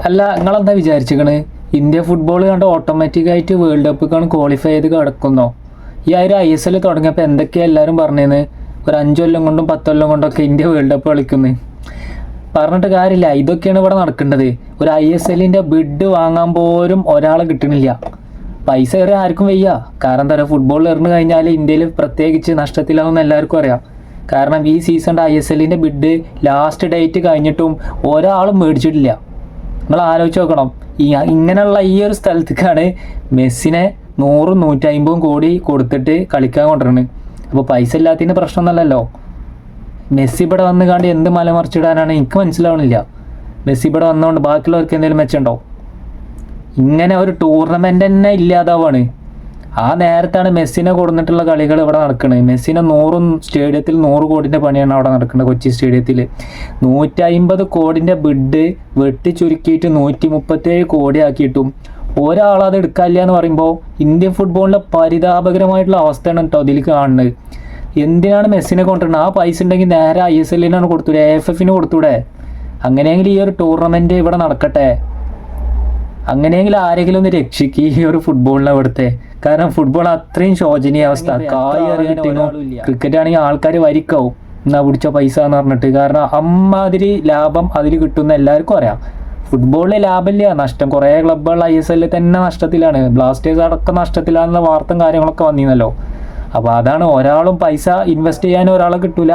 അല്ല നിങ്ങളെന്താ വിചാരിച്ചിക്കണ് India football കണ്ട് ഓട്ടോമാറ്റിക്കായിട്ട് വേൾഡ് കപ്പിക്കാണ് ക്വാളിഫൈ ചെയ്ത് കിടക്കുന്നോ? ഈ ഒരു ISL തുടങ്ങിയപ്പോൾ എന്തൊക്കെയാണ് എല്ലാവരും പറഞ്ഞേന്ന്, ഒരു 5 കൊല്ലം കൊണ്ടും 10 കൊല്ലം കൊണ്ടൊക്കെ ഇന്ത്യ വേൾഡ് കപ്പ് കളിക്കുന്നത്. പറഞ്ഞിട്ട് കാര്യമില്ല, ഇതൊക്കെയാണ് ഇവിടെ നടക്കേണ്ടത്. ഒരു ISLൻ്റെ ബിഡ് വാങ്ങാൻ പോലും ഒരാളെ കിട്ടണില്ല. പൈസ കയറി ആർക്കും വയ്യ. കാരണം എന്താ പറയുക, ഫുട്ബോളിൽ എറിഞ്ഞു കഴിഞ്ഞാൽ ഇന്ത്യയിൽ പ്രത്യേകിച്ച് നഷ്ടത്തിലാവുമെന്ന് എല്ലാവർക്കും അറിയാം. കാരണം ഈ സീസണിൻ്റെ ISLൻ്റെ ബിഡ് ലാസ്റ്റ് ഡേറ്റ് കഴിഞ്ഞിട്ടും ഒരാളും മേടിച്ചിട്ടില്ല. നിങ്ങൾ ആലോചിച്ച് നോക്കണം, ഇങ്ങനെയുള്ള ഈ ഒരു സ്ഥലത്തേക്കാണ് മെസ്സിനെ 100-150 കോടി കൊടുത്തിട്ട് കളിക്കാൻ കൊണ്ടുവരുന്നത്. അപ്പോൾ പൈസ ഇല്ലാത്തതിന് പ്രശ്നമൊന്നുമല്ലല്ലോ. മെസ്സി ഇവിടെ വന്ന് കണ്ട് എന്ത് മലമറിച്ചിടാനാണ് എനിക്ക് മനസ്സിലാവണില്ല. മെസ്സി ഇവിടെ വന്നുകൊണ്ട് ബാക്കിയുള്ളവർക്ക് എന്തെങ്കിലും മെച്ചമുണ്ടോ? ഇങ്ങനെ ഒരു ടൂർണമെൻ്റ് തന്നെ ഇല്ലാതാവാണ്. ആ നേരത്താണ് മെസ്സിനെ കൊടുത്തിട്ടുള്ള കളികൾ ഇവിടെ നടക്കുന്നത്. മെസ്സിനെ സ്റ്റേഡിയത്തിൽ 100 കോടിൻ്റെ പണിയാണ് അവിടെ നടക്കുന്നത്. കൊച്ചി സ്റ്റേഡിയത്തിൽ 150 കോടിൻ്റെ ബിഡ് വെട്ടി ചുരുക്കിയിട്ട് 137 കോടി ആക്കിയിട്ടും ഒരാളത് എടുക്കാനില്ല എന്ന് പറയുമ്പോൾ ഇന്ത്യൻ ഫുട്ബോളിൻ്റെ പരിതാപകരമായിട്ടുള്ള അവസ്ഥയാണ് കേട്ടോ അതിൽ കാണുന്നത്. എന്തിനാണ് മെസ്സിനെ കൊണ്ടുവരുന്നത്? ആ പൈസ ഉണ്ടെങ്കിൽ നേരെ ISLനാണ് കൊടുത്തൂടെ, AFFന് കൊടുത്തൂടെ? അങ്ങനെയെങ്കിൽ ഈ ഒരു ടൂർണമെൻറ്റ് ഇവിടെ നടക്കട്ടെ. അങ്ങനെയെങ്കിൽ ആരെങ്കിലും ഒന്ന് രക്ഷിക്കുക ഈ ഒരു ഫുട്ബോളിനെ അവിടുത്തെ. കാരണം ഫുട്ബോൾ അത്രയും ശോചനീയ അവസ്ഥ. കായ് അറിയിട്ടിങ്ങോ ക്രിക്കറ്റ് ആണെങ്കിൽ ആൾക്കാർ വരിക്കാവും എന്നാ പിടിച്ച പൈസ എന്ന് പറഞ്ഞിട്ട്. കാരണം അമ്മാതിരി ലാഭം അതിൽ കിട്ടുന്ന എല്ലാവർക്കും അറിയാം. ഫുട്ബോളിൽ ലാഭമില്ല, നഷ്ടം. കുറേ ക്ലബ്ബുകൾ ISL തന്നെ നഷ്ടത്തിലാണ്, ബ്ലാസ്റ്റേഴ്സ് അടക്കം നഷ്ടത്തിലാണെന്ന വാർത്തയും കാര്യങ്ങളൊക്കെ വന്നിരുന്നല്ലോ. അപ്പോൾ അതാണ്, ഒരാളും പൈസ ഇൻവെസ്റ്റ് ചെയ്യാൻ ഒരാളെ കിട്ടൂല.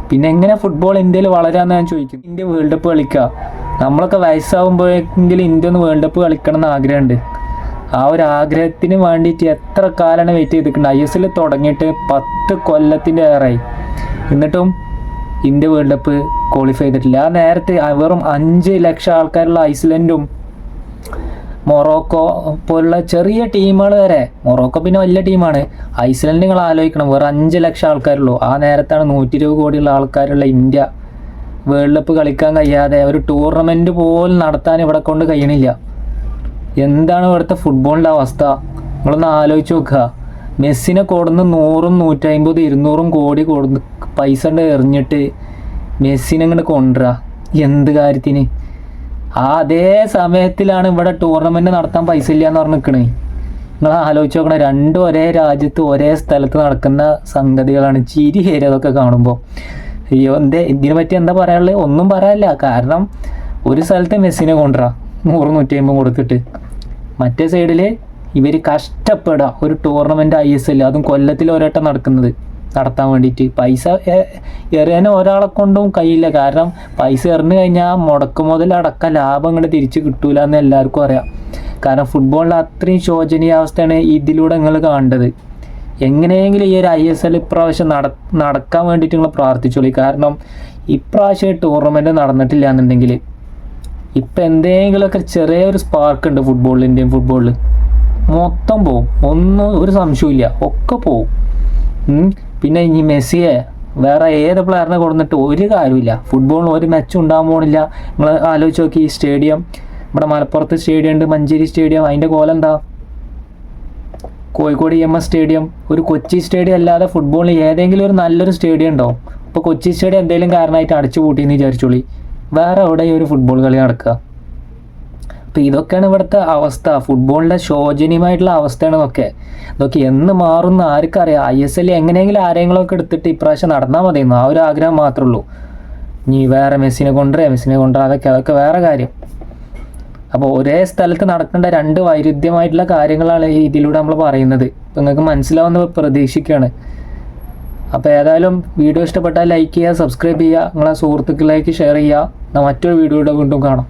പിന്നെ എങ്ങനെ ഫുട്ബോൾ ഇന്ത്യയിൽ വളരാന്ന് ഞാൻ ചോദിക്കും. ഇന്ത്യ വേൾഡ് കപ്പ് കളിക്കുക, നമ്മളൊക്കെ വയസ്സാവുമ്പോഴെങ്കിലും ഇന്ത്യ ഒന്ന് വേൾഡ് കപ്പ് കളിക്കണം എന്ന് ആഗ്രഹമുണ്ട്. ആ ഒരു ആഗ്രഹത്തിന് വേണ്ടിയിട്ട് എത്ര കാലമാണ് വെയിറ്റ് ചെയ്തിട്ടുണ്ട്. ISL തുടങ്ങിയിട്ട് 10 കൊല്ലത്തിൻ്റെ ഏറെയായി, എന്നിട്ടും ഇന്ത്യ വേൾഡ് കപ്പ് ക്വാളിഫൈ ചെയ്തിട്ടില്ല. ആ നേരത്തെ വെറും 5 ലക്ഷം ആൾക്കാരുള്ള ഐസ്ലൻഡും മൊറോക്കോ പോലുള്ള ചെറിയ ടീമുകൾ വരെ, മൊറോക്കോ പിന്നെ വലിയ ടീമാണ്, ഐസ്ലൻഡ് നിങ്ങൾ ആലോചിക്കണം, വേറെ 5 ലക്ഷം ആൾക്കാരുള്ളൂ. ആ നേരത്താണ് 120 കോടിയുള്ള ആൾക്കാരുള്ള ഇന്ത്യ വേൾഡ് കപ്പ് കളിക്കാൻ കഴിയാതെ ഒരു ടൂർണമെൻറ്റ് പോലും നടത്താൻ ഇവിടെ കൊണ്ട് കഴിയണില്ല. എന്താണ് ഇവിടുത്തെ ഫുട്ബോളിൻ്റെ അവസ്ഥ? നിങ്ങളൊന്ന് ആലോചിച്ച് നോക്കുക. മെസ്സിനെ കൊടുന്ന് 100-150-200 കോടി കൊടുന്ന് പൈസ കൊണ്ട് എറിഞ്ഞിട്ട് മെസ്സിനെ ഇങ്ങോട്ട് കൊണ്ടുവരിക എന്ത് കാര്യത്തിന്? അതേ സമയത്തിലാണ് ഇവിടെ ടൂർണമെൻറ്റ് നടത്താൻ പൈസ ഇല്ല എന്ന് പറഞ്ഞ് നിൽക്കണേ. നിങ്ങൾ ആലോചിച്ച് നോക്കണം, രണ്ടും ഒരേ രാജ്യത്ത് ഒരേ സ്ഥലത്ത് നടക്കുന്ന സംഗതികളാണ്. ചിരി വരും അതൊക്കെ കാണുമ്പോൾ. അയ്യോ, ഇതിനെ പറ്റി എന്താ പറയാനുള്ളത്? ഒന്നും പറയാനില്ല. കാരണം ഒരു സ്ഥലത്ത് മെസ്സിനെ കൊണ്ടുവരാം 100-150 കൊടുത്തിട്ട്, മറ്റേ സൈഡിൽ ഇവർ കഷ്ടപ്പെടുക ഒരു ടൂർണമെൻറ്റ് ISL, അതും കൊല്ലത്തിൽ ഒരേട്ടം നടത്താൻ വേണ്ടിയിട്ട്. പൈസ എറിയാൻ ഒരാളെ കൊണ്ടും കഴിയില്ല. കാരണം പൈസ എറിഞ്ഞു കഴിഞ്ഞാൽ മുടക്ക് മുതലടക്കം ലാഭം ഇങ്ങോട്ട് തിരിച്ച് കിട്ടൂല എന്ന് എല്ലാവർക്കും അറിയാം. കാരണം ഫുട്ബോളിൽ അത്രയും ശോചനീയ അവസ്ഥയാണ് ഇതിലൂടെ നിങ്ങൾ കാണേണ്ടത്. എങ്ങനെയെങ്കിലും ഈ ഒരു ISL ഇപ്രാവശ്യം നടക്കാൻ വേണ്ടിയിട്ട് നിങ്ങൾ പ്രാർത്ഥിച്ചോളി. കാരണം ഇപ്രാവശ്യം ടൂർണമെൻറ്റ് നടന്നിട്ടില്ല എന്നുണ്ടെങ്കിൽ ഇപ്പം എന്തെങ്കിലുമൊക്കെ ചെറിയൊരു സ്പാർക്ക് ഉണ്ട് ഫുട്ബോളിൽ, ഇന്ത്യൻ ഫുട്ബോളിൽ മൊത്തം പോവും. ഒരു സംശയമില്ല, ഒക്കെ പോവും. പിന്നെ ഇനി മെസ്സിയെ വേറെ ഏത് പ്ലെയറിനെ കൊടുത്തിട്ട് ഒരു കാര്യമില്ല. ഫുട്ബോളിന് ഒരു മെച്ചം ഉണ്ടാകാൻ പോകണില്ല. നിങ്ങൾ ആലോചിച്ച് നോക്കി, ഈ സ്റ്റേഡിയം, ഇവിടെ മലപ്പുറത്ത് സ്റ്റേഡിയം ഉണ്ട്, മഞ്ചേരി സ്റ്റേഡിയം, അതിൻ്റെ കോലം എന്താ? Kozhikode EMS stadium. ഒരു കൊച്ചി സ്റ്റേഡിയം അല്ലാതെ ഫുട്ബോളിന് ഏതെങ്കിലും ഒരു നല്ലൊരു സ്റ്റേഡിയം ഉണ്ടോ? ഇപ്പോൾ കൊച്ചി സ്റ്റേഡിയം എന്തെങ്കിലും കാരണമായിട്ട് അടച്ചു പൂട്ടിയെന്ന് വിചാരിച്ചോളി, വേറെ എവിടെ ഈ ഒരു ഫുട്ബോൾ കളി നടക്കുക? അപ്പോൾ ഇതൊക്കെയാണ് ഇവിടുത്തെ അവസ്ഥ. ഫുട്ബോളിൻ്റെ ശോചനീയമായിട്ടുള്ള അവസ്ഥയാണ് ഇതൊക്കെ എന്ന് മാറുന്ന ആർക്കറിയാം. ISL എങ്ങനെയെങ്കിലും ആരെങ്കിലുമൊക്കെ എടുത്തിട്ട് ഇപ്രാവശ്യം നടന്നാൽ മതിയെന്നു, ആ ഒരു ആഗ്രഹം മാത്രമേ ഉള്ളൂ. ഇനി വേറെ മെസ്സിനെ കൊണ്ടുവരാം അതൊക്കെ വേറെ കാര്യം. അപ്പോൾ ഒരേ സ്ഥലത്ത് നടക്കേണ്ട 2 വൈരുദ്ധ്യമായിട്ടുള്ള കാര്യങ്ങളാണ് ഇതിലൂടെ നമ്മൾ പറയുന്നത്. അപ്പോൾ നിങ്ങൾക്ക് മനസ്സിലാവുന്ന പ്രതീക്ഷിക്കുകയാണ്. അപ്പോൾ ഏതായാലും വീഡിയോ ഇഷ്ടപ്പെട്ടാൽ ലൈക്ക് ചെയ്യുക, സബ്സ്ക്രൈബ് ചെയ്യുക, നിങ്ങളെ സുഹൃത്തുക്കളിലേക്ക് ഷെയർ ചെയ്യുക. മറ്റൊരു വീഡിയോയുടെ വീണ്ടും കാണാം.